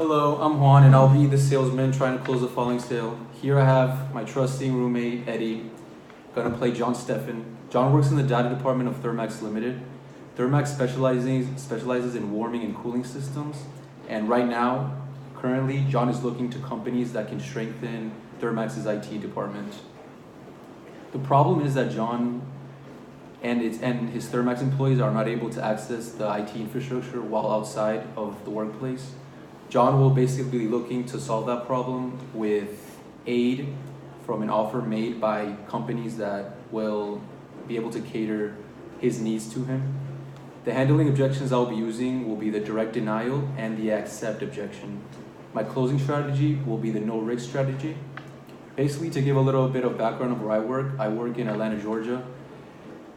Hello, I'm Juan and I'll be the salesman trying to close the following sale. Here I have my trusting roommate, Eddie, gonna play John Steffen. John works in the data department of Thermax Limited. Thermax specializes in warming and cooling systems. And right now, currently, John is looking to companies that can strengthen Thermax's IT department. The problem is that John and his Thermax employees are not able to access the IT infrastructure while outside of the workplace. John will basically be looking to solve that problem with aid from an offer made by companies that will be able to cater his needs to him. The handling objections I'll be using will be the direct denial and the accept objection. My closing strategy will be the no risk strategy. Basically, to give a little bit of background of where I work in Atlanta, Georgia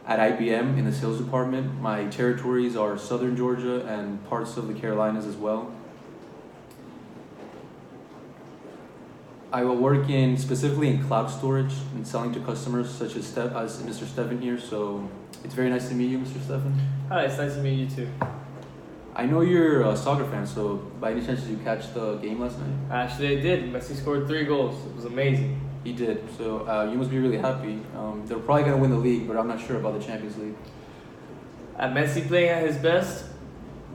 at IBM in the sales department. My territories are Southern Georgia and parts of the Carolinas as well. I will work specifically in cloud storage and selling to customers such as Mr. Steffen here. So it's very nice to meet you, Mr. Steffen. Hi, it's nice to meet you too. I know you're a soccer fan, so by any chance did you catch the game last night? Actually, I did. Messi scored 3 goals. It was amazing. He did. So you must be really happy. They're probably going to win the league, but I'm not sure about the Champions League. At Messi playing at his best,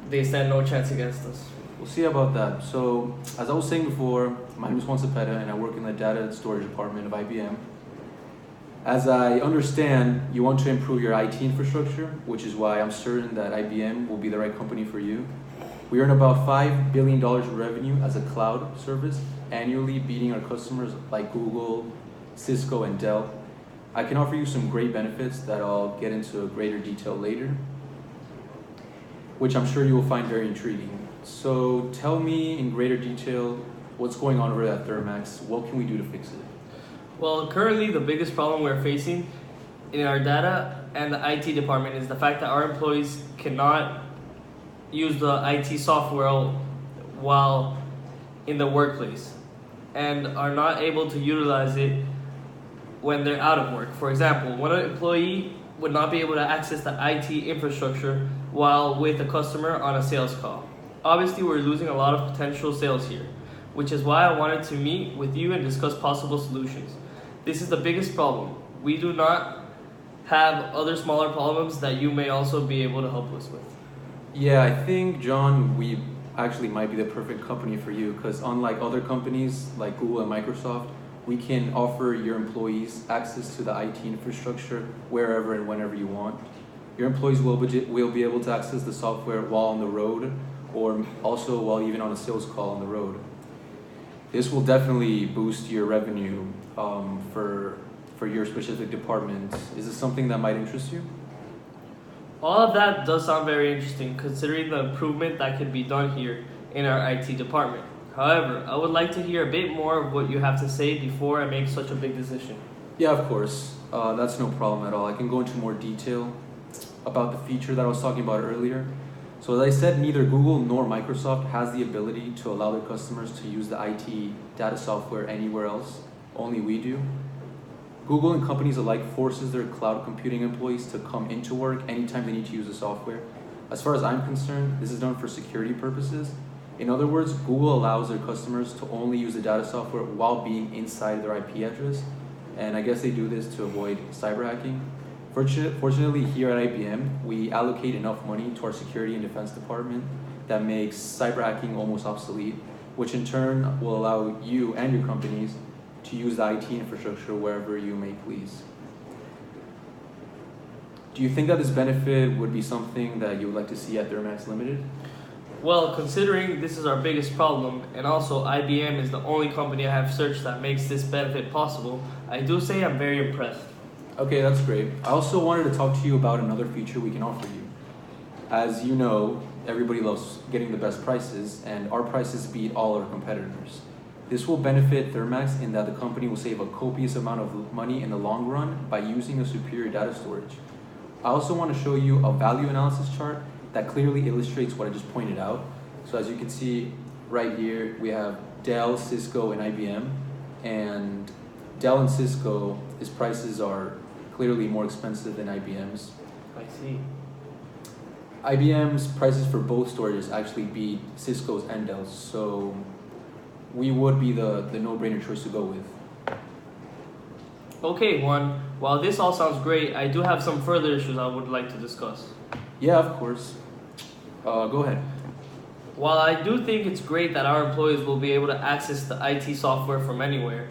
they stand no chance against us. We'll see about that. So, as I was saying before, my name is Juan Cepeda and I work in the data storage department of IBM. As I understand, you want to improve your IT infrastructure, which is why I'm certain that IBM will be the right company for you. We earn about $5 billion in revenue as a cloud service, annually beating our customers like Google, Cisco, and Dell. I can offer you some great benefits that I'll get into greater detail later, which I'm sure you will find very intriguing. So tell me in greater detail what's going on over at Thermax. What can we do to fix it? Well, currently the biggest problem we're facing in our data and the IT department is the fact that our employees cannot use the IT software while in the workplace and are not able to utilize it when they're out of work. For example, one employee would not be able to access the IT infrastructure while with a customer on a sales call. Obviously, we're losing a lot of potential sales here, which is why I wanted to meet with you and discuss possible solutions. This is the biggest problem. We do not have other smaller problems that you may also be able to help us with. Yeah, I think, John, we actually might be the perfect company for you because unlike other companies like Google and Microsoft, we can offer your employees access to the IT infrastructure wherever and whenever you want. Your employees will be able to access the software while on the road or also while even on a sales call on the road. This will definitely boost your revenue for your specific department. Is this something that might interest you? All of that does sound very interesting considering the improvement that can be done here in our IT department. However, I would like to hear a bit more of what you have to say before I make such a big decision. Yeah, of course. That's no problem at all. I can go into more detail about the feature that I was talking about earlier. So as I said, neither Google nor Microsoft has the ability to allow their customers to use the IT data software anywhere else. Only we do. Google and companies alike forces their cloud computing employees to come into work anytime they need to use the software. As far as I'm concerned, this is done for security purposes. In other words, Google allows their customers to only use the data software while being inside their IP address. And I guess they do this to avoid cyber hacking. Fortunately, here at IBM, we allocate enough money to our security and defense department that makes cyber hacking almost obsolete, which in turn will allow you and your companies to use the IT infrastructure wherever you may please. Do you think that this benefit would be something that you would like to see at Thermax Limited? Well, considering this is our biggest problem, and also IBM is the only company I have searched that makes this benefit possible, I do say I'm very impressed. Okay, that's great. I also wanted to talk to you about another feature we can offer you. As you know, everybody loves getting the best prices, and our prices beat all our competitors. This will benefit Thermax in that the company will save a copious amount of money in the long run by using a superior data storage. I also want to show you a value analysis chart that clearly illustrates what I just pointed out. So as you can see right here, we have Dell, Cisco, and IBM. And Dell and Cisco, its prices are clearly more expensive than IBM's. I see. IBM's prices for both storages actually beat Cisco's and Dell's, so we would be the no-brainer choice to go with. Okay, Juan. While this all sounds great, I do have some further issues I would like to discuss. Yeah, of course. Go ahead. While I do think it's great that our employees will be able to access the IT software from anywhere,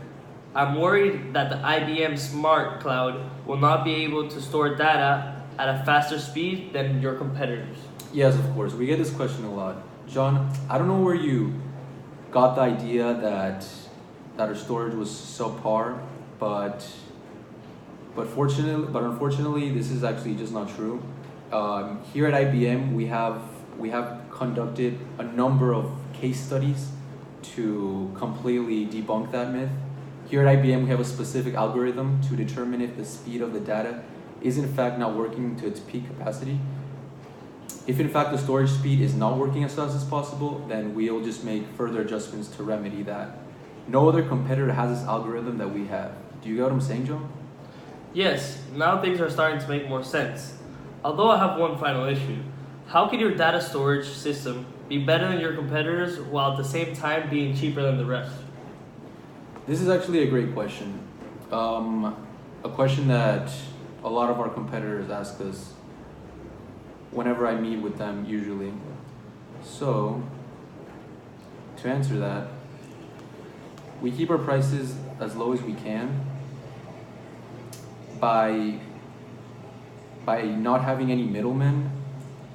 I'm worried that the IBM Smart Cloud will not be able to store data at a faster speed than your competitors. Yes, of course. We get this question a lot. John, I don't know where you got the idea that our storage was subpar, but unfortunately, this is actually just not true. Here at IBM, we have conducted a number of case studies to completely debunk that myth. Here at IBM, we have a specific algorithm to determine if the speed of the data is in fact not working to its peak capacity. If in fact the storage speed is not working as fast as possible, then we'll just make further adjustments to remedy that. No other competitor has this algorithm that we have. Do you get what I'm saying, John? Yes, now things are starting to make more sense. Although I have one final issue. How can your data storage system be better than your competitors while at the same time being cheaper than the rest? This is actually a great question. A question that a lot of our competitors ask us whenever I meet with them, usually. So, to answer that, we keep our prices as low as we can by not having any middlemen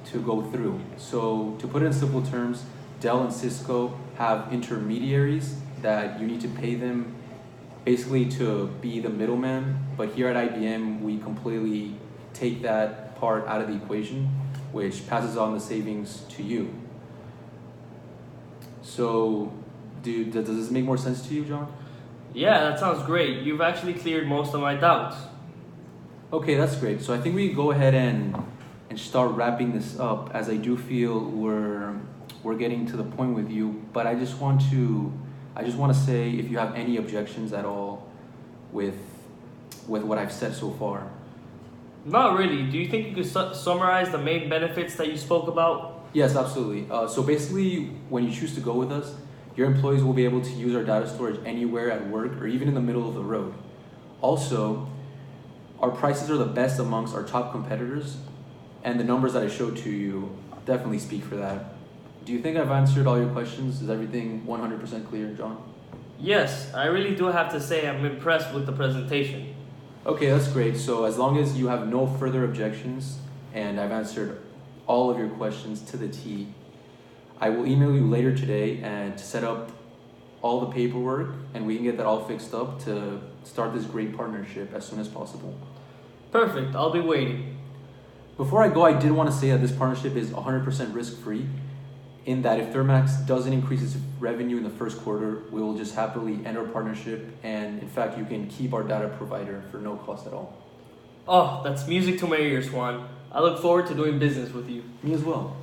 to go through. So, to put it in simple terms, Dell and Cisco have intermediaries that you need to pay them basically to be the middleman, but here at IBM we completely take that part out of the equation, which passes on the savings to you. So does this make more sense to you, John? Yeah, that sounds great. You've actually cleared most of my doubts. Okay, that's great. So I think we can go ahead and start wrapping this up, as I do feel we're getting to the point with you, but I just want to say if you have any objections at all with what I've said so far. Not really. Do you think you could summarize the main benefits that you spoke about? Yes, absolutely. So basically, when you choose to go with us, your employees will be able to use our data storage anywhere at work or even in the middle of the road. Also, our prices are the best amongst our top competitors, and the numbers that I showed to you definitely speak for that. Do you think I've answered all your questions? Is everything 100% clear, John? Yes, I really do have to say I'm impressed with the presentation. Okay, that's great. So as long as you have no further objections and I've answered all of your questions to the T, I will email you later today and to set up all the paperwork, and we can get that all fixed up to start this great partnership as soon as possible. Perfect, I'll be waiting. Before I go, I did want to say that this partnership is 100% risk-free, in that if Thermax doesn't increase its revenue in the first quarter, we will just happily end our partnership, and in fact, you can keep our data provider for no cost at all. Oh, that's music to my ears, Juan. I look forward to doing business with you. Me as well.